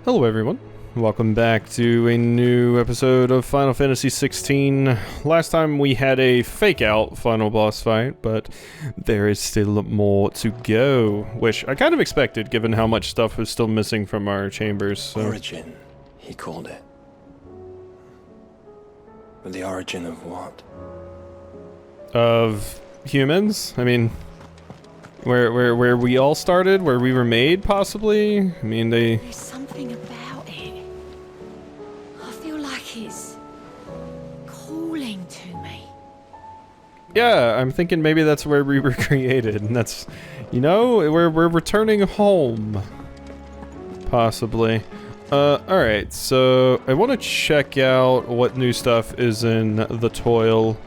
Hello everyone, welcome back to a new episode of Final Fantasy XVI. Last time we had a fake-out final boss fight, but there is still more to go, which I kind of expected given how much stuff was still missing from our chambers. So. Origin, he called it. But the origin of what? Of humans? I mean, where we all started, where we were made, possibly? I mean, There's something about it. I feel like it's calling to me. Yeah, I'm thinking maybe that's where we were created, and that's, you know, we're returning home. Possibly. Alright, so I want to check out what new stuff is in the Toil,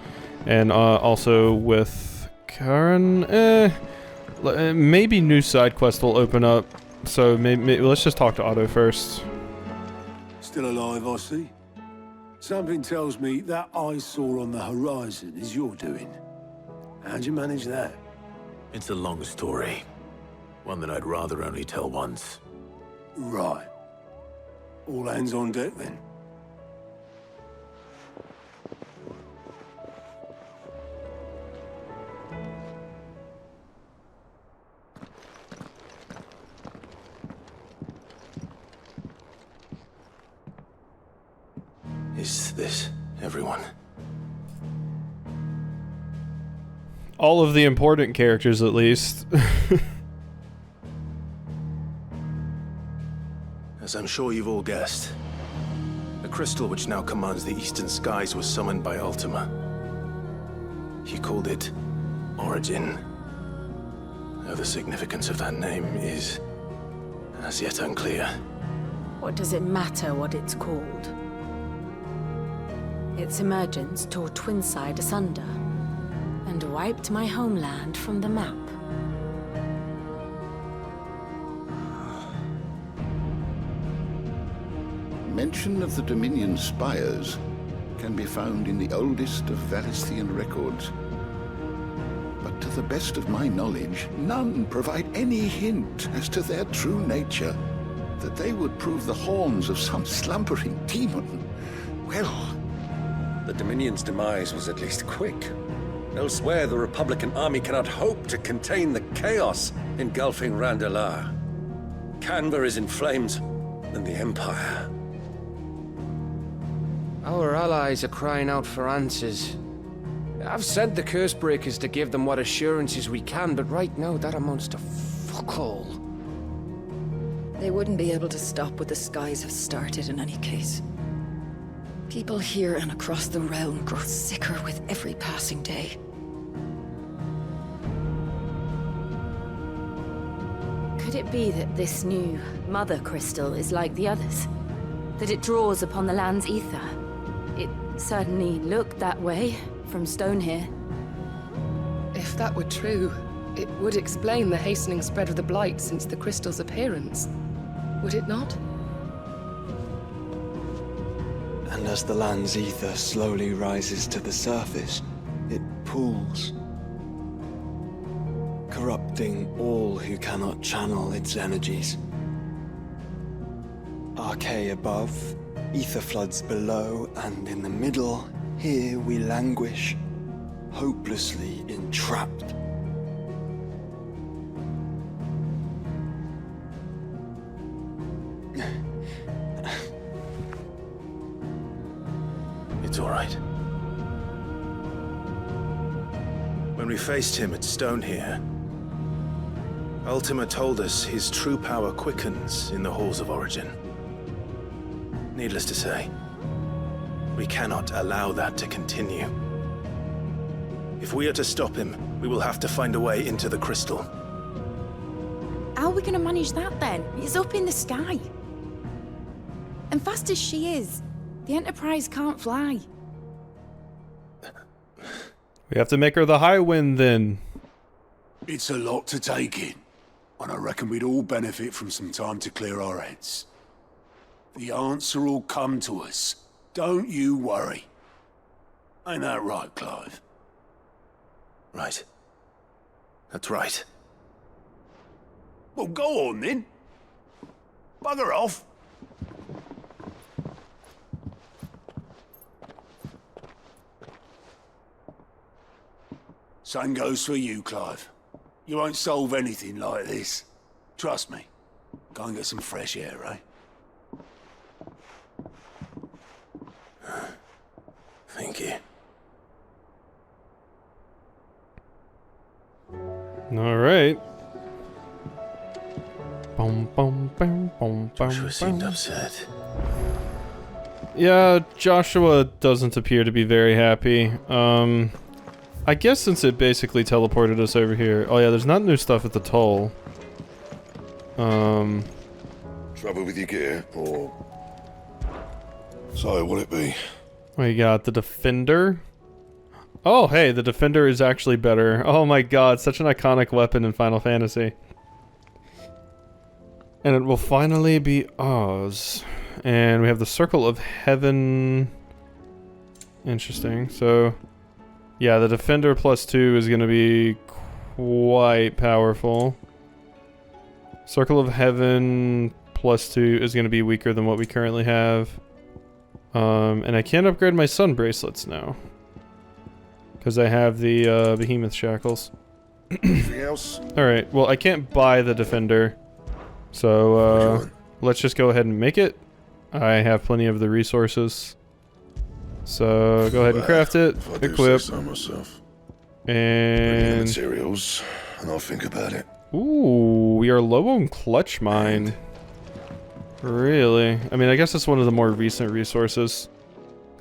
and also with Karen, maybe new side quest will open up, so maybe let's just talk to Otto first. Still alive, I see. Something tells me that eyesore on the horizon is your doing. How'd you manage that? It's a long story. One that I'd rather only tell once. Right. All hands on deck, then. Is this everyone? All of the important characters, at least. As I'm sure you've all guessed, the crystal which now commands the eastern skies was summoned by Ultima. He called it Origin. Though the significance of that name is as yet unclear. What does it matter what it's called? Its emergence tore Twinside asunder and wiped my homeland from the map. Mention of the Dominion spires can be found in the oldest of Valisthian records. But to the best of my knowledge, none provide any hint as to their true nature. That they would prove the horns of some slumbering demon. Well, the Dominion's demise was at least quick. Elsewhere, the Republican army cannot hope to contain the chaos engulfing Randalar. Canva is in flames, and the Empire. Our allies are crying out for answers. I've sent the Cursebreakers to give them what assurances we can, but right now that amounts to fuck all. They wouldn't be able to stop what the skies have started in any case. People here and across the realm grow sicker with every passing day. Could it be that this new Mother Crystal is like the others? That it draws upon the land's ether? It certainly looked that way from stone here. If that were true, it would explain the hastening spread of the Blight since the crystal's appearance. Would it not? And as the land's ether slowly rises to the surface, it pools, corrupting all who cannot channel its energies. Archay above, ether floods below, and in the middle, here we languish, hopelessly entrapped. It's all right. When we faced him at Stone here, Ultima told us his true power quickens in the halls of Origin. Needless to say, we cannot allow that to continue. If we are to stop him, we will have to find a way into the crystal. How are we gonna manage that then? It's up in the sky. And fast as she is, the Enterprise can't fly. We have to make her the High Wind then. It's a lot to take in, and I reckon we'd all benefit from some time to clear our heads. The answer will come to us. Don't you worry. Ain't that right, Clive? Right. That's right. Well, go on then. Bugger off. Same goes for you, Clive. You won't solve anything like this. Trust me. Go and get some fresh air, eh? Thank you. All right. Boom, boom, boom, boom, boom. Joshua seemed upset. Yeah, Joshua doesn't appear to be very happy. I guess since it basically teleported us over here. Oh yeah, there's not new stuff at the toll. Trouble with your gear, or... So, what'll it be? We got the Defender. Oh, hey, the Defender is actually better. Oh my god, such an iconic weapon in Final Fantasy. And it will finally be ours. And we have the Circle of Heaven. Interesting. So, yeah, the Defender +2 is going to be quite powerful. Circle of Heaven +2 is going to be weaker than what we currently have. And I can't upgrade my sun bracelets now. Because I have the Behemoth Shackles. Anything else? Alright, well I can't buy the Defender. So, let's just go ahead and make it. I have plenty of the resources. So, go ahead and craft it, If I do equip, say so myself. Bring me the and... materials, and I'll think about it. Ooh, we are low on Clutch Mine. Really? I mean, I guess it's one of the more recent resources,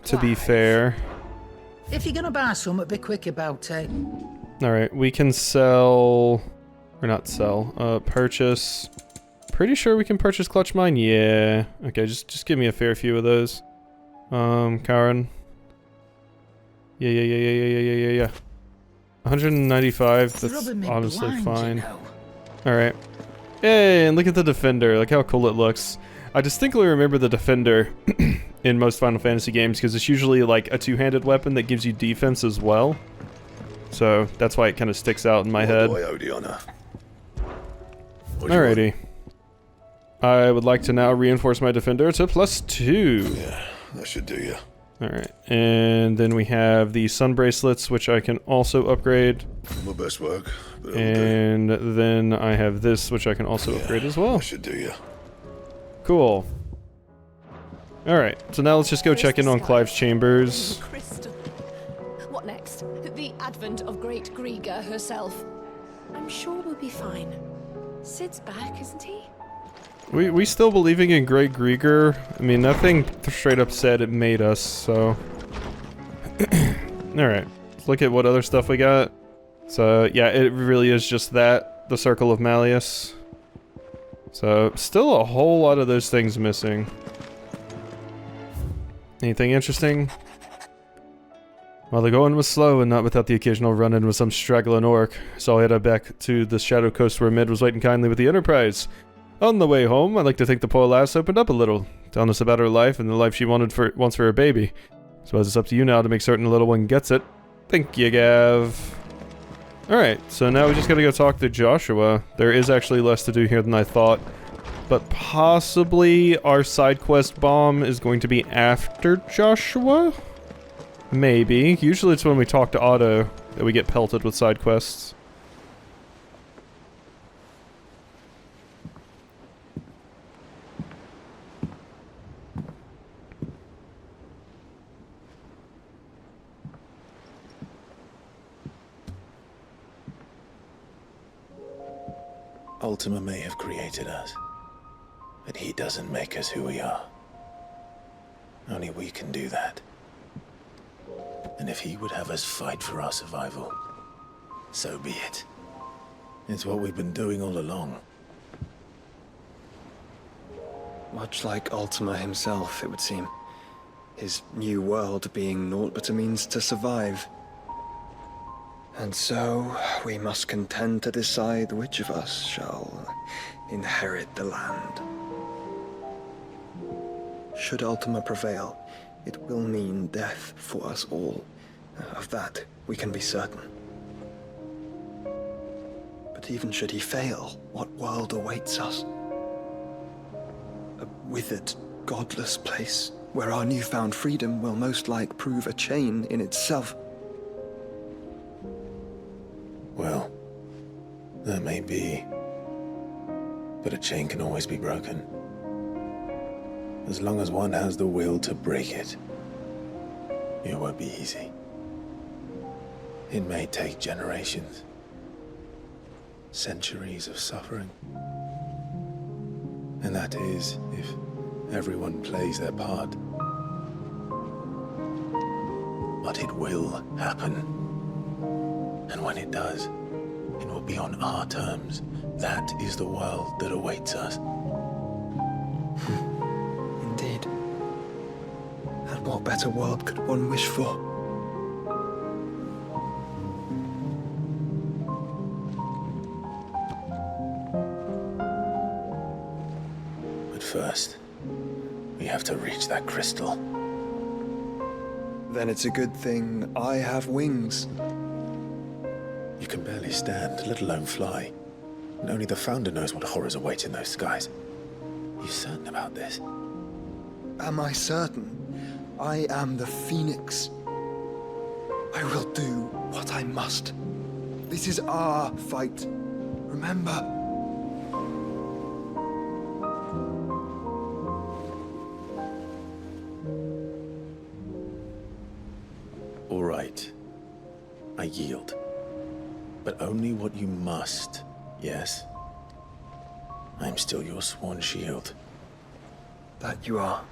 to be fair. If you're gonna buy something, be quick about it. Alright, we can sell... Or not sell, purchase... Pretty sure we can purchase Clutch Mine? Yeah. Okay, just give me a fair few of those. Karen. Yeah. 195, that's honestly fine. Alright. Hey, and look at the Defender. Look how cool it looks. I distinctly remember the Defender in most Final Fantasy games because it's usually like a two-handed weapon that gives you defense as well. So that's why it kind of sticks out in my head. Alrighty. I would like to now reinforce my Defender to +2. Yeah, that should do you. Alright, and then we have the Sun Bracelets, which I can also upgrade. My best work. But And then I have this, which I can also upgrade as well. That should do you. Cool. Alright, so now let's just go check in on Clive's chambers. Crystal. What next? The advent of Great Griga herself. I'm sure we'll be fine. Sid's back, isn't he? We still believing in Great Grieger? I mean, nothing straight up said it made us, so... Alright, let's look at what other stuff we got. So, yeah, it really is just that, the Circle of Malleus. So, still a whole lot of those things missing. Anything interesting? Well, the going was slow and not without the occasional run-in with some straggling orc, so I headed back to the Shadow Coast where Mid was waiting kindly with the Enterprise. On the way home, I'd like to think the poor lass opened up a little, telling us about her life and the life she wants for her baby. So it's up to you now to make certain the little one gets it. Thank you, Gav. Alright, so now we just gotta go talk to Joshua. There is actually less to do here than I thought. But possibly our side quest bomb is going to be after Joshua? Maybe. Usually it's when we talk to Otto that we get pelted with side quests. Ultima may have created us, but he doesn't make us who we are. Only we can do that. And if he would have us fight for our survival, so be it. It's what we've been doing all along. Much like Ultima himself, it would seem. His new world being naught but a means to survive. And so, we must contend to decide which of us shall inherit the land. Should Ultima prevail, it will mean death for us all. Of that, we can be certain. But even should he fail, what world awaits us? A withered, godless place, where our newfound freedom will most like prove a chain in itself. That may be. But a chain can always be broken. As long as one has the will to break it. It won't be easy. It may take generations. Centuries of suffering. And that is if everyone plays their part. But it will happen. And when it does, it will be on our terms. That is the world that awaits us. Indeed. And what better world could one wish for? But first, we have to reach that crystal. Then it's a good thing I have wings. You can barely stand, let alone fly. And only the Founder knows what horrors await in those skies. You certain about this? Am I certain? I am the Phoenix. I will do what I must. This is our fight. Remember? All right. I yield. But only what you must, yes? I'm still your sworn shield. That you are.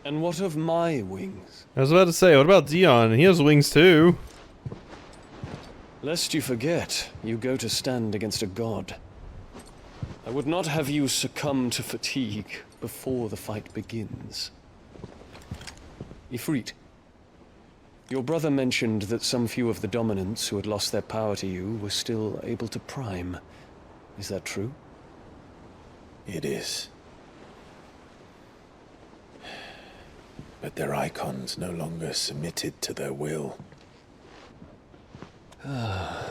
And what of my wings? I was about to say, what about Dion? He has wings too. Lest you forget, you go to stand against a god. I would not have you succumb to fatigue before the fight begins. Ifrit, your brother mentioned that some few of the dominants who had lost their power to you were still able to prime. Is that true? It is. But their icons no longer submitted to their will. Then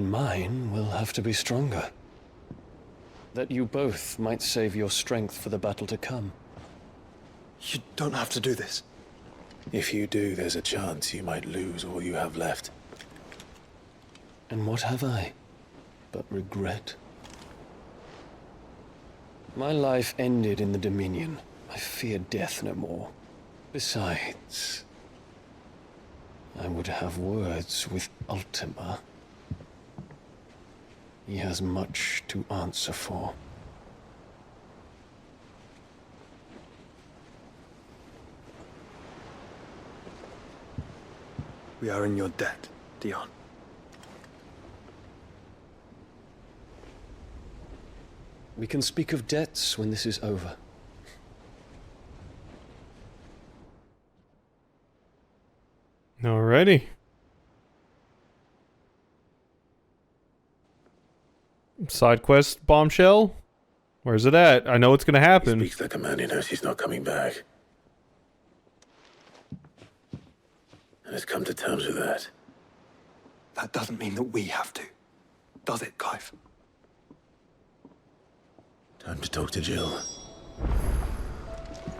mine will have to be stronger. That you both might save your strength for the battle to come. You don't have to do this. If you do, there's a chance you might lose all you have left. And what have I but regret? My life ended in the Dominion. I fear death no more. Besides, I would have words with Ultima. He has much to answer for. We are in your debt, Dion. We can speak of debts when this is over. Alrighty. Side quest bombshell? Where's it at? I know what's gonna happen. He speaks like a man who knows he's not coming back. And has come to terms with that. That doesn't mean that we have to. Does it, Clive? Time to talk to Jill.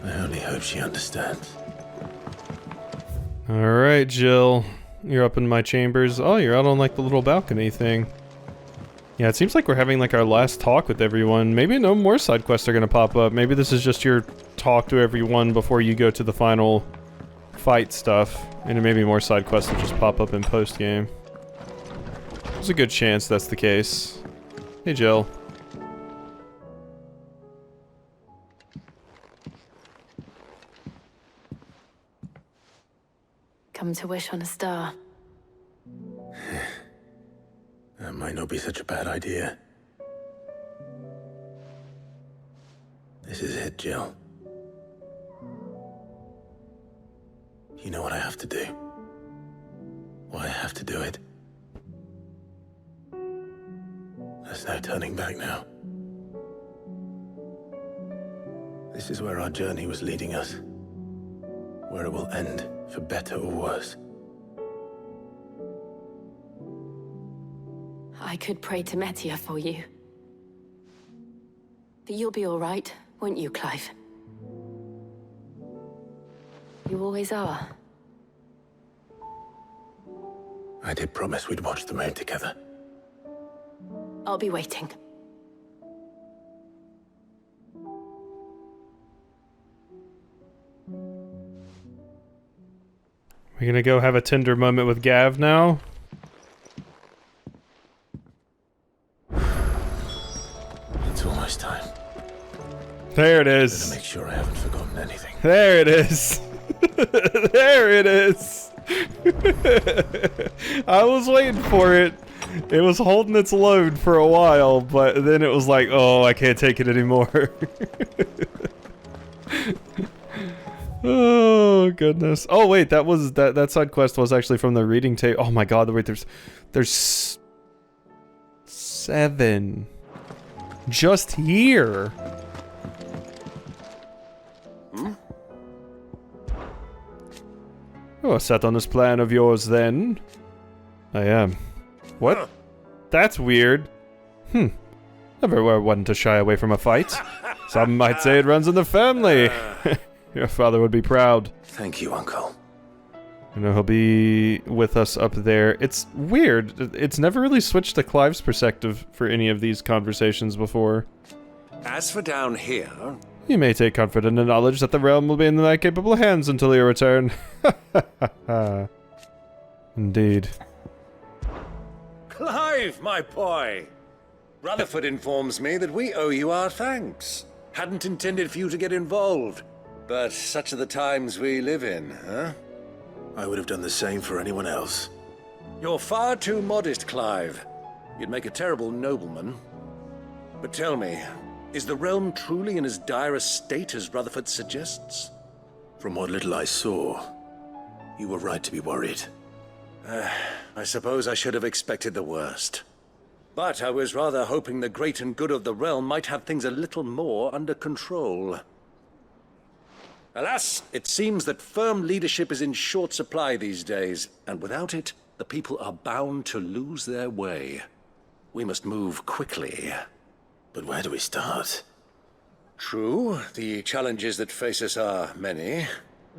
I only hope she understands. Alright, Jill. You're up in my chambers. Oh, you're out on like the little balcony thing. Yeah, it seems like we're having like our last talk with everyone. Maybe no more side quests are gonna pop up. Maybe this is just your talk to everyone before you go to the final fight stuff. And maybe more side quests will just pop up in post-game. There's a good chance that's the case. Hey, Jill. Come to wish on a star. That might not be such a bad idea. This is it, Jill. You know what I have to do. Why I have to do it. There's no turning back now. This is where our journey was leading us. Where it will end, for better or worse. I could pray to Metia for you. But you'll be all right, won't you, Clive? You always are. I did promise we'd watch the moon together. I'll be waiting. We're gonna go have a tender moment with Gav now. It's almost time. There it is. Better make sure I haven't forgotten anything. There it is. There it is. I was waiting for it. It was holding its load for a while, but then it was like, oh, I can't take it anymore. Oh goodness. Oh wait, that side quest was actually from the reading tape. Oh my god, wait, there's 7 just here. Oh, set on this plan of yours then. I am. What? That's weird. Never were one to shy away from a fight. Some might say it runs in the family. Your father would be proud. Thank you, Uncle. I know he'll be with us up there. It's weird. It's never really switched to Clive's perspective for any of these conversations before. As for down here... You may take comfort in the knowledge that the realm will be in my capable hands until your return. Indeed. Clive, my boy! Rutherford informs me that we owe you our thanks. Hadn't intended for you to get involved. But such are the times we live in, huh? I would have done the same for anyone else. You're far too modest, Clive. You'd make a terrible nobleman. But tell me, is the realm truly in as dire a state as Rutherford suggests? From what little I saw, you were right to be worried. I suppose I should have expected the worst. But I was rather hoping the great and good of the realm might have things a little more under control. Alas, it seems that firm leadership is in short supply these days, and without it, the people are bound to lose their way. We must move quickly. But where do we start? True, the challenges that face us are many.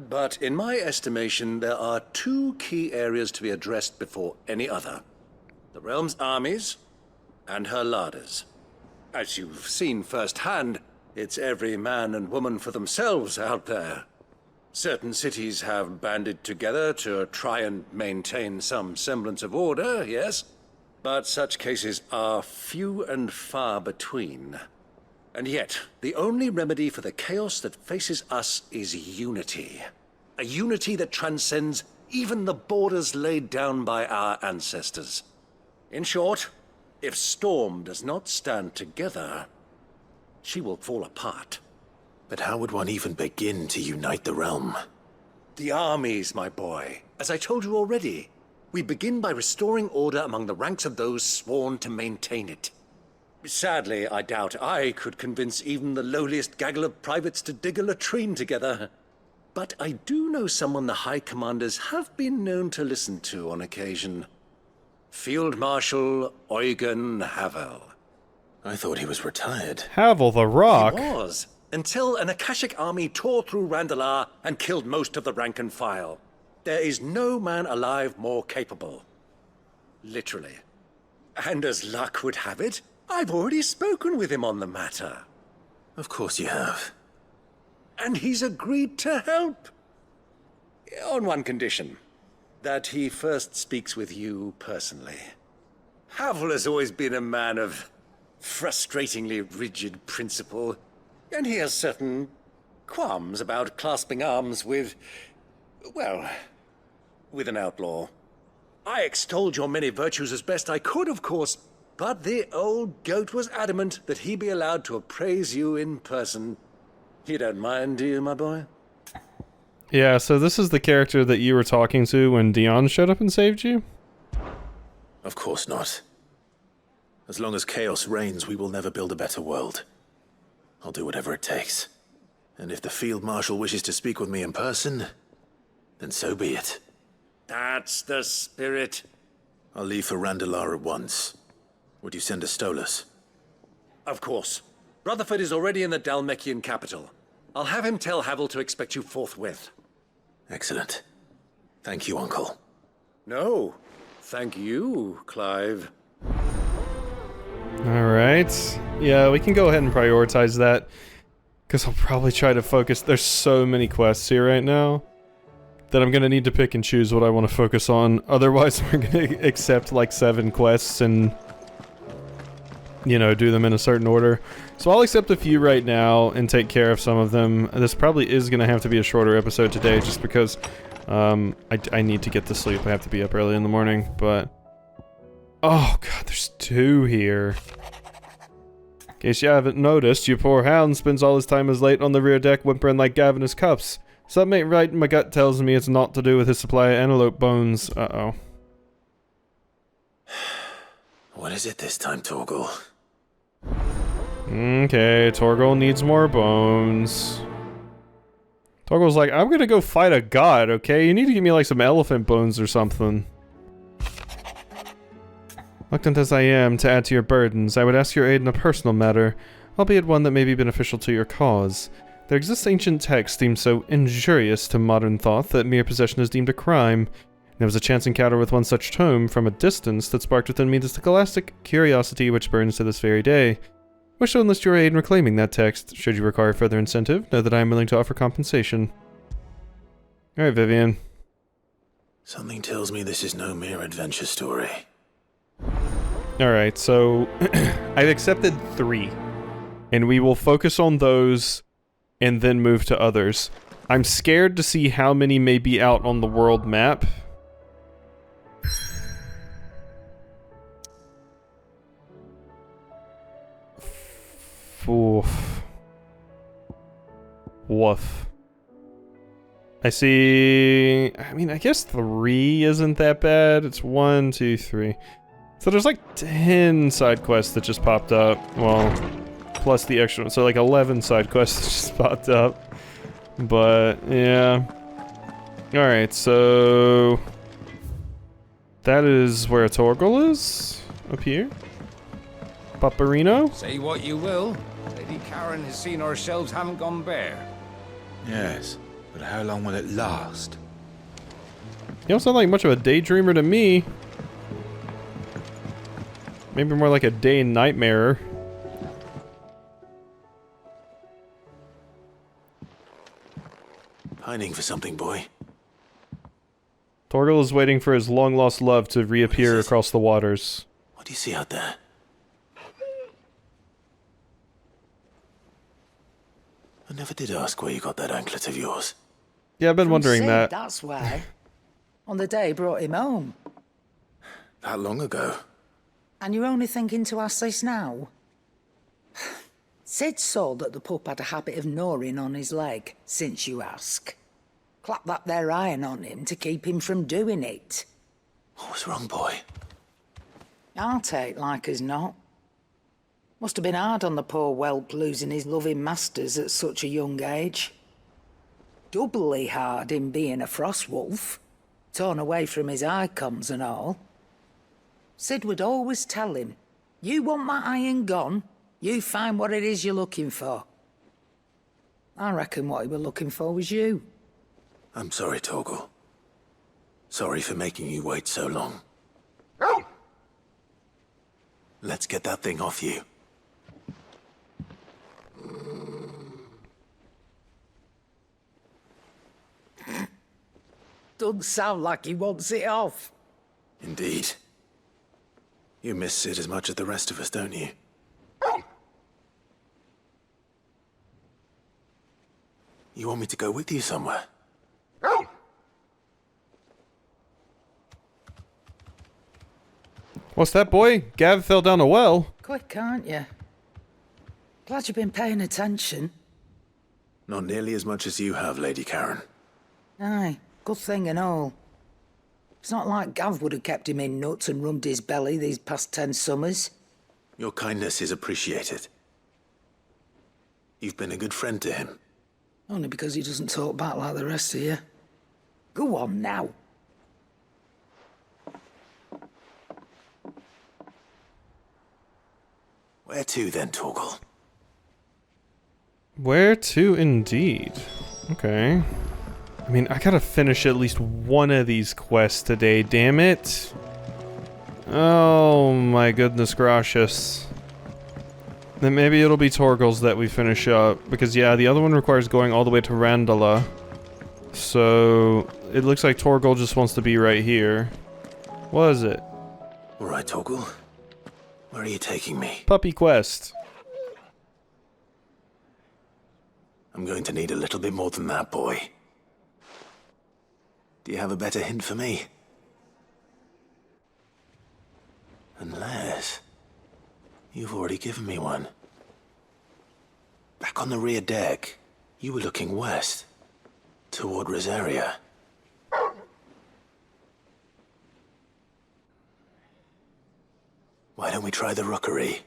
But in my estimation, there are 2 key areas to be addressed before any other. The realm's armies, and her larders. As you've seen firsthand, it's every man and woman for themselves out there. Certain cities have banded together to try and maintain some semblance of order, yes? But such cases are few and far between. And yet, the only remedy for the chaos that faces us is unity. A unity that transcends even the borders laid down by our ancestors. In short, if Storm does not stand together, she will fall apart. But how would one even begin to unite the realm? The armies, my boy. As I told you already, we begin by restoring order among the ranks of those sworn to maintain it. Sadly, I doubt I could convince even the lowliest gaggle of privates to dig a latrine together. But I do know someone the High Commanders have been known to listen to on occasion. Field Marshal Eugen Havel. I thought he was retired. Havel the Rock? He was, until an Akashic army tore through Randalar and killed most of the rank and file. There is no man alive more capable. Literally. And as luck would have it, I've already spoken with him on the matter. Of course you have. And he's agreed to help. On one condition. That he first speaks with you personally. Havel has always been a man of frustratingly rigid principle, and he has certain qualms about clasping arms with, well, with an outlaw. I extolled your many virtues as best I could, of course, but the old goat was adamant that he be allowed to appraise you in person. You don't mind, do you, my boy? Yeah, so this is the character that you were talking to when Dion showed up and saved you? Of course not. As long as chaos reigns, we will never build a better world. I'll do whatever it takes. And if the Field Marshal wishes to speak with me in person, then so be it. That's the spirit. I'll leave for Randalar at once. Would you send a Stolas? Of course. Rutherford is already in the Dalmekian capital. I'll have him tell Havel to expect you forthwith. Excellent. Thank you, Uncle. No. thank you, Clive. Alright. Yeah, we can go ahead and prioritize that. Because I'll probably try to focus. There's so many quests here right now that I'm going to need to pick and choose what I want to focus on. Otherwise, we're going to accept like 7 quests and, you know, do them in a certain order. So I'll accept a few right now and take care of some of them. This probably is going to have to be a shorter episode today just because I need to get to sleep. I have to be up early in the morning, but... Oh god, there's 2 here. In case you haven't noticed, your poor hound spends all his time as late on the rear deck whimpering like Gavinous cups. Something ain't right, my gut tells me it's not to do with his supply of antelope bones. Uh-oh. What is it this time, Torgal? Okay, Torgal needs more bones. Torgal's like, I'm gonna go fight a god, okay? You need to give me like some elephant bones or something. Reluctant as I am to add to your burdens, I would ask your aid in a personal matter, albeit one that may be beneficial to your cause. There exists ancient texts deemed so injurious to modern thought that mere possession is deemed a crime. There was a chance encounter with one such tome from a distance that sparked within me the scholastic curiosity which burns to this very day. Wish to enlist your aid in reclaiming that text. Should you require further incentive, know that I am willing to offer compensation. Alright, Vivian. Something tells me this is no mere adventure story. Alright, so I've accepted 3. And we will focus on those and then move to others. I'm scared to see how many may be out on the world map. Oof. Woof. I see... I mean, I guess 3 isn't that bad. It's 1, 2, 3. So there's like 10 side quests that just popped up. Well, plus the extra one. So like 11 side quests that just popped up. But, yeah. Alright, so... that is where Torgal is? Up here? Paparino? Say what you will, Lady Karen has seen our shelves haven't gone bare. Yes, but how long will it last? You don't sound like much of a daydreamer to me. Maybe more like a day nightmare. Pining for something, boy. Torgal is waiting for his long-lost love to reappear across the waters. What do you see out there? I never did ask where you got that anklet of yours. Yeah, I've been wondering Sid, that. That's why. On the day he brought him home. That long ago? And you're only thinking to ask this now? Sid saw that the pup had a habit of gnawing on his leg, since you ask. Clap that there iron on him to keep him from doing it. What was wrong, boy? I'll take like as not. Must have been hard on the poor whelp losing his loving masters at such a young age. Doubly hard in being a frost wolf, torn away from his icons and all. Sid would always tell him, you want my iron gone, you find what it is you're looking for. I reckon what he were looking for was you. I'm sorry, Torgal. Sorry for making you wait so long. Let's get that thing off you. Doesn't sound like he wants it off. Indeed. You miss Sid as much as the rest of us, don't you? You want me to go with you somewhere? What's that, boy? Gav fell down a well. Quick, aren't you? Glad you've been paying attention. Not nearly as much as you have, Lady Karen. Aye, good thing and all. It's not like Gav would have kept him in nuts and rubbed his belly these past 10 summers. Your kindness is appreciated. You've been a good friend to him. Only because he doesn't talk back like the rest of you. Go on now. Where to then, Torgal? Where to indeed. Okay. I mean, I gotta finish at least one of these quests today, damn it. Oh my goodness gracious. Then maybe it'll be Torgal's that we finish up, because yeah, the other one requires going all the way to Randala. So, it looks like Torgal just wants to be right here. What is it? Alright, Torgal. Where are you taking me? Puppy Quest. I'm going to need a little bit more than that, boy. Do you have a better hint for me? Unless... you've already given me one. Back on the rear deck, you were looking west. Toward Rosaria. Why don't we try the rookery?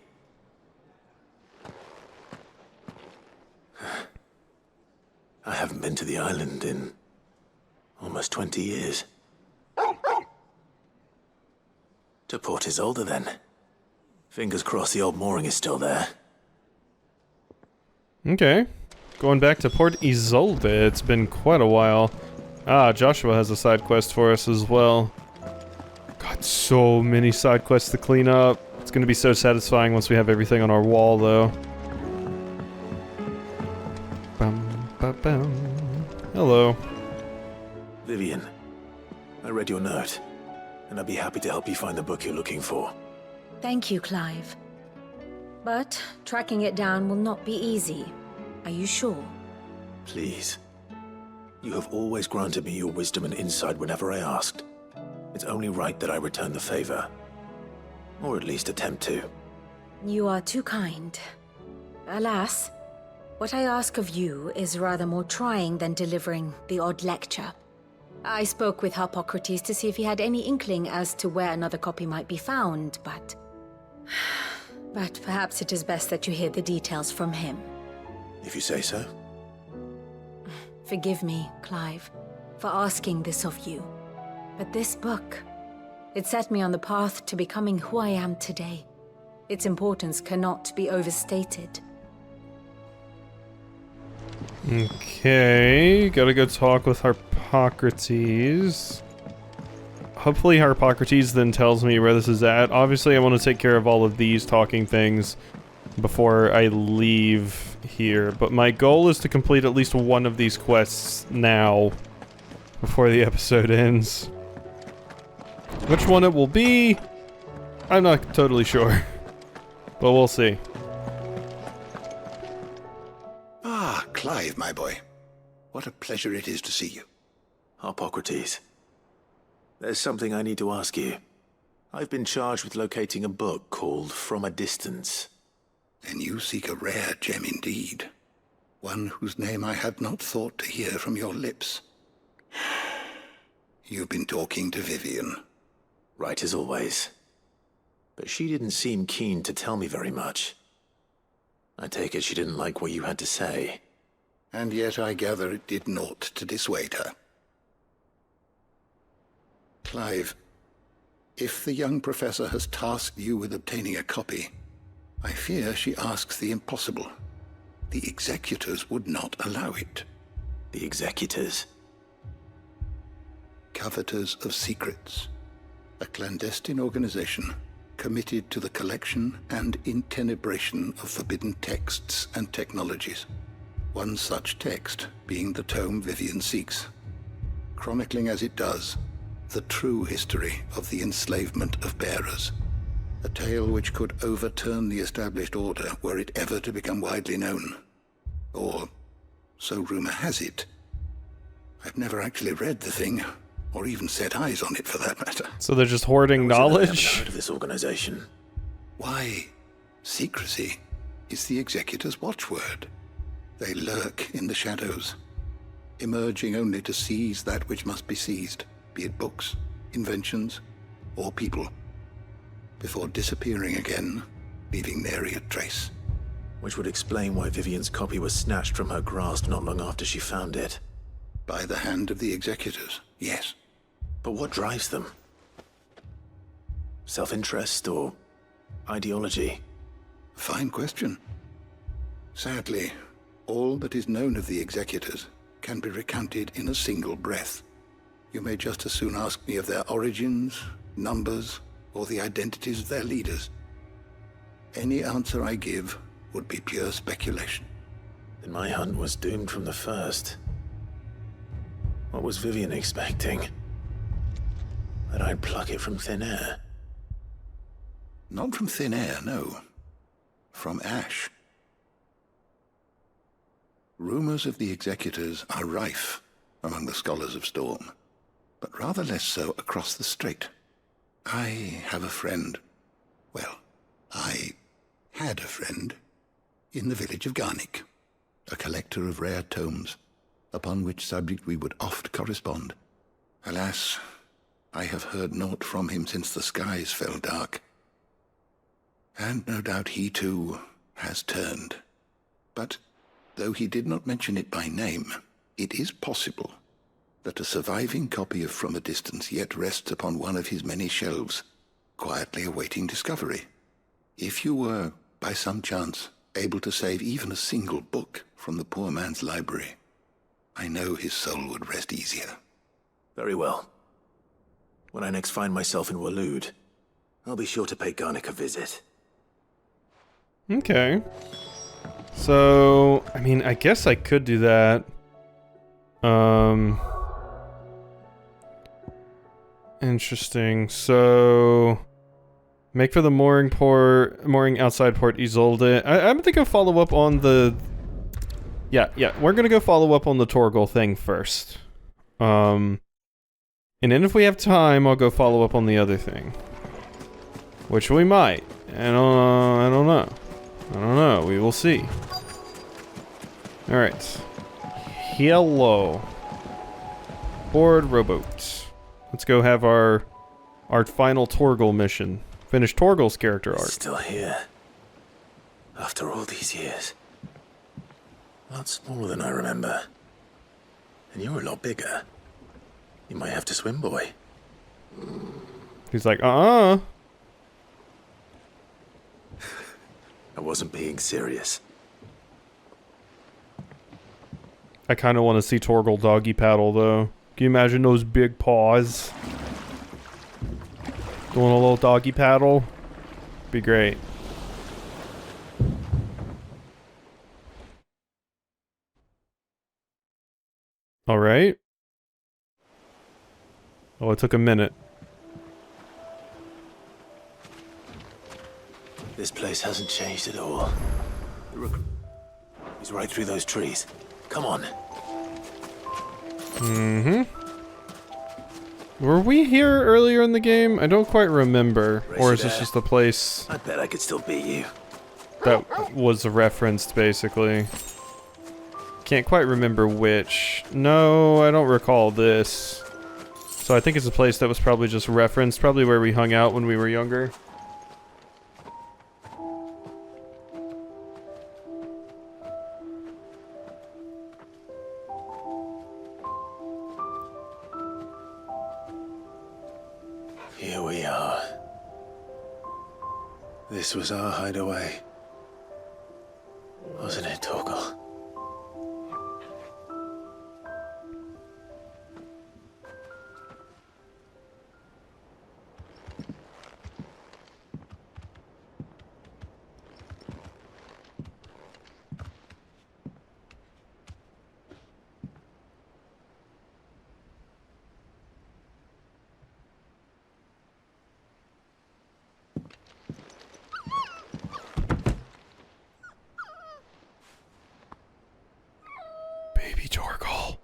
I haven't been to the island in almost 20 years. To Port Isolde, then. Fingers crossed the old mooring is still there. Okay. Going back to Port Isolde, it's been quite a while. Ah, Joshua has a side quest for us as well. Got so many side quests to clean up. It's gonna be so satisfying once we have everything on our wall, though. Bum, ba, bum. Hello. Vivian, I read your note, and I'd be happy to help you find the book you're looking for. Thank you, Clive. But tracking it down will not be easy. Are you sure? Please. You have always granted me your wisdom and insight whenever I asked. It's only right that I return the favor. Or at least attempt to. You are too kind. Alas, what I ask of you is rather more trying than delivering the odd lecture. I spoke with Harpocrates to see if he had any inkling as to where another copy might be found, but perhaps it is best that you hear the details from him. If you say so. Forgive me, Clive, for asking this of you. But this book, it set me on the path to becoming who I am today. Its importance cannot be overstated. Okay, gotta go talk with Harpocrates. Hopefully Harpocrates then tells me where this is at. Obviously I want to take care of all of these talking things before I leave here, but my goal is to complete at least one of these quests now, before the episode ends. Which one it will be, I'm not totally sure, but we'll see. Ah, Clive, my boy. What a pleasure it is to see you. Harpocrates, there's something I need to ask you. I've been charged with locating a book called From a Distance. Then you seek a rare gem indeed. One whose name I had not thought to hear from your lips. You've been talking to Vivian. Right as always. But she didn't seem keen to tell me very much. I take it she didn't like what you had to say. And yet I gather it did naught to dissuade her. Clive, if the young professor has tasked you with obtaining a copy, I fear she asks the impossible. The executors would not allow it. The executors? Coveters of Secrets. A clandestine organization committed to the collection and intenebration of forbidden texts and technologies. One such text being the tome Vivian seeks, chronicling as it does the true history of the enslavement of bearers. A tale which could overturn the established order were it ever to become widely known. Or, so rumor has it. I've never actually read the thing, or even set eyes on it for that matter. So they're just hoarding knowledge? I haven't heard of this organization. Why, secrecy is the executor's watchword. They lurk in the shadows, emerging only to seize that which must be seized, be it books, inventions, or people, before disappearing again, leaving nary a trace. Which would explain why Vivian's copy was snatched from her grasp not long after she found it. By the hand of the executors, yes. But what drives them? Self-interest or ideology? Fine question. Sadly, all that is known of the executors can be recounted in a single breath. You may just as soon ask me of their origins, numbers, or the identities of their leaders. Any answer I give would be pure speculation. Then my hunt was doomed from the first. What was Vivian expecting? That I'd pluck it from thin air? Not from thin air, no. From ash. Rumors of the executors are rife among the scholars of Storm, but rather less so across the strait. I have a friend. Well, I had a friend in the village of Garnick, a collector of rare tomes, upon which subject we would oft correspond. Alas, I have heard naught from him since the skies fell dark. And no doubt he too has turned. But though he did not mention it by name, it is possible that a surviving copy of From a Distance yet rests upon one of his many shelves, quietly awaiting discovery. If you were, by some chance, able to save even a single book from the poor man's library, I know his soul would rest easier. Very well. When I next find myself in Waloed, I'll be sure to pay Garnick a visit. Okay. So, I mean, I guess I could do that. Interesting. So, make for the mooring outside Port Isolde. I'm gonna go follow up on the... Yeah, we're gonna go follow up on the Torgal thing first. And then if we have time, I'll go follow up on the other thing. Which we might. I don't know. We will see. Alright. Hello. Board rowboat. Let's go have our final Torgal mission. Finish Torgal's character arc. Still here. After all these years. A lot smaller than I remember. And you're a lot bigger. You might have to swim, boy. He's like, I wasn't being serious. I kind of want to see Torgal doggy paddle, though. Can you imagine those big paws? Doing a little doggy paddle? Be great. Alright. Oh, it took a minute. This place hasn't changed at all. He's right through those trees. Come on. Were we here earlier in the game? I don't quite remember. Race Or is there. this just a place I bet I could still beat you. that was referenced, basically? Can't quite remember which. No, I don't recall this. So I think it's a place that was probably just referenced, probably where we hung out when we were younger. Here we are. This was our hideaway. Wasn't it, Torgal? Baby Torgal.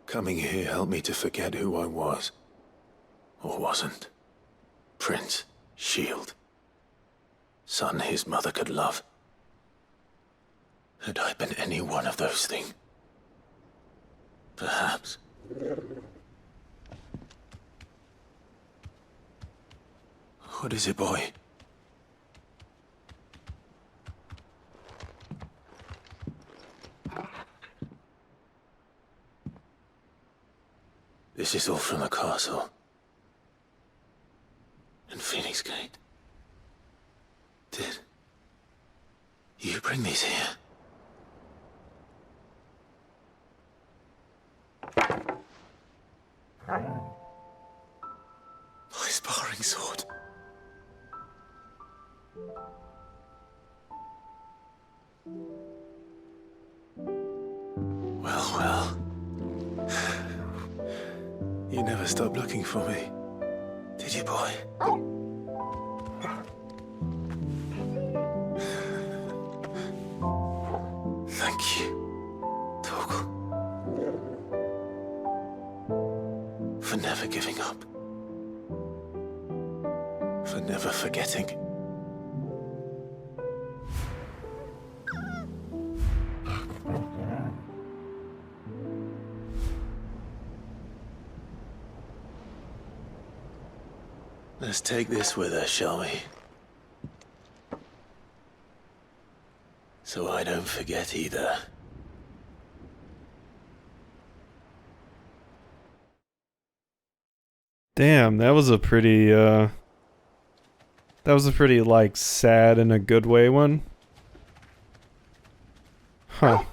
Coming here helped me to forget who I was. Or wasn't. Prince, shield. Son his mother could love. Had I been any one of those things? Perhaps. What is it, boy? This is all from the castle. And Phoenix Gate. Did you bring these here? My sparring sword. stop looking for me, did you, boy? Thank you, Torgal, for never giving up, for never forgetting. Let's take this with us, shall we? So I don't forget either. Damn, that was a pretty, like, sad in a good way one. Huh.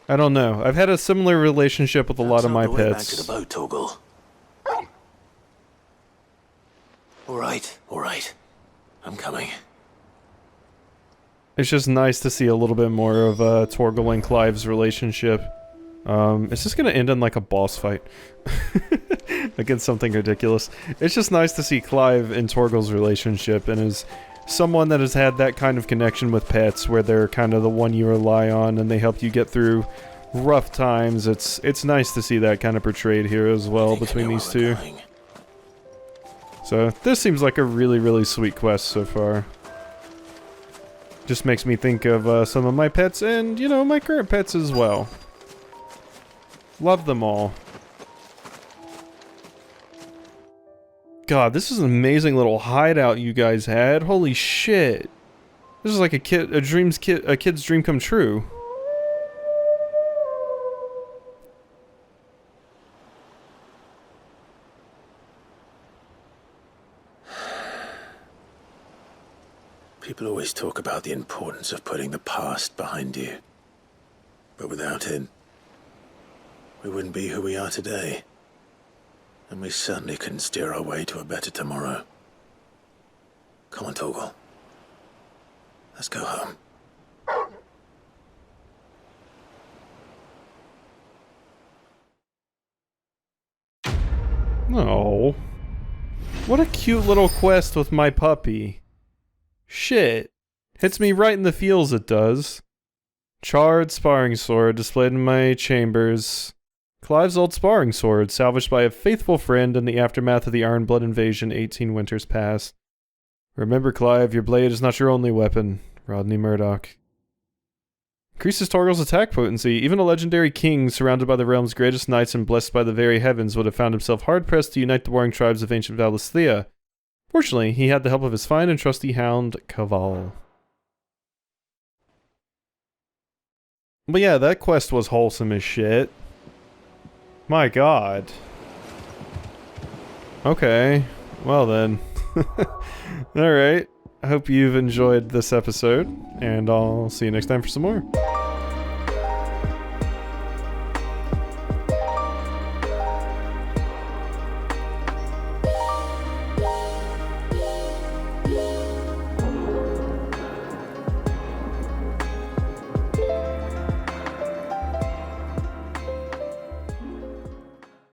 I don't know. I've had a similar relationship with a lot of my pets. Back to the boat, Torgal. All right. I'm coming. It's just nice to see a little bit more of Torgal and Clive's relationship. It's just gonna end in like a boss fight. Against something ridiculous. It's just nice to see Clive and Torgal's relationship, and as someone that has had that kind of connection with pets where they're kind of the one you rely on and they help you get through rough times, it's nice to see that kind of portrayed here as well between these two. So, this seems like a really, really sweet quest so far. Just makes me think of some of my pets and, you know, my current pets as well. Love them all. God, this is an amazing little hideout you guys had. Holy shit. This is like a kid's dream come true. People always talk about the importance of putting the past behind you. But without it, we wouldn't be who we are today. And we certainly couldn't steer our way to a better tomorrow. Come on, Torgal. Let's go home. Oh. What a cute little quest with my puppy. Shit. Hits me right in the feels, it does. Charred sparring sword displayed in my chambers. Clive's old sparring sword, salvaged by a faithful friend in the aftermath of the Ironblood invasion 18 winters past. Remember, Clive, your blade is not your only weapon. Rodney Murdoch. Increases Torgal's attack potency. Even a legendary king, surrounded by the realm's greatest knights and blessed by the very heavens, would have found himself hard-pressed to unite the warring tribes of ancient Valisthea. Fortunately, he had the help of his fine and trusty hound, Caval. But yeah, that quest was wholesome as shit. My god. Okay. Well then. Alright. I hope you've enjoyed this episode, and I'll see you next time for some more.